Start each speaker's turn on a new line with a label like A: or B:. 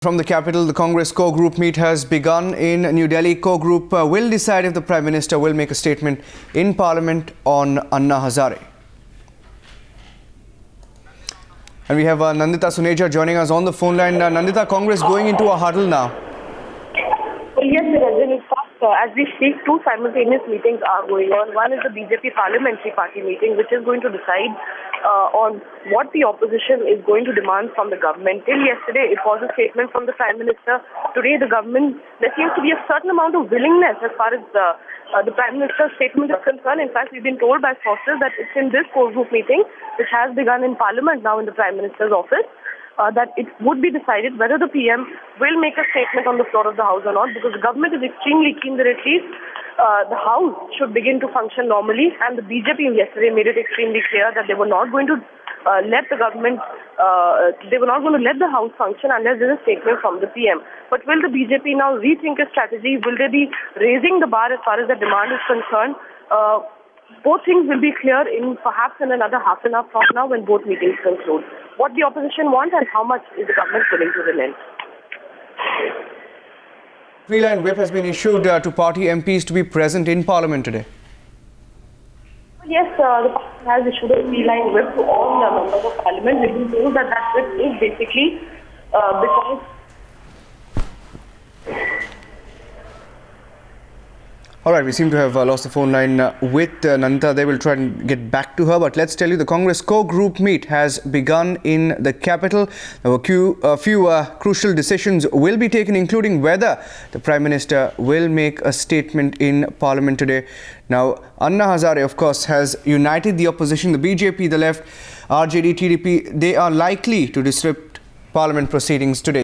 A: From the capital, the Congress core group meet has begun in New Delhi. Core group will decide if the Prime Minister will make a statement in Parliament on Anna Hazare. And we have Nandita Suneja joining us on the phone line. Nandita, Congress going into a huddle now.
B: Well, yes, Rajan. In fact, as we speak, two simultaneous meetings are going on. One is the BJP Parliamentary Party meeting, which is going to decide on what the opposition is going to demand from the government. Till yesterday, it was a statement from the Prime Minister. Today, the government, there seems to be a certain amount of willingness as far as the Prime Minister's statement is concerned. In fact, we've been told by sources that it's in this core group meeting, which has begun in Parliament now in the Prime Minister's office, that it would be decided whether the PM will make a statement on the floor of the House or not, because the government is extremely keen that at least the House should begin to function normally, and the BJP yesterday made it extremely clear that they were not going to let the government, they were not going to let the House function unless there is a statement from the PM. But will the BJP now rethink its strategy? Will they be raising the bar as far as the demand is concerned? Both things will be clear in perhaps in another half an hour from now when both meetings conclude. What the opposition wants and how much is the government willing to relent.
A: Three-line whip has been issued to party MPs to be present in Parliament today.
B: Yes, the party has issued a three-line whip to all the members of Parliament. We've been told that that whip is basically because...
A: All right, we seem to have lost the phone line with Nandita. They will try and get back to her. But let's tell you, the Congress core group meet has begun in the capital. A few crucial decisions will be taken, including whether the Prime Minister will make a statement in Parliament today. Now, Anna Hazare, of course, has united the opposition, the BJP, the left, RJD, TDP. They are likely to disrupt Parliament proceedings today.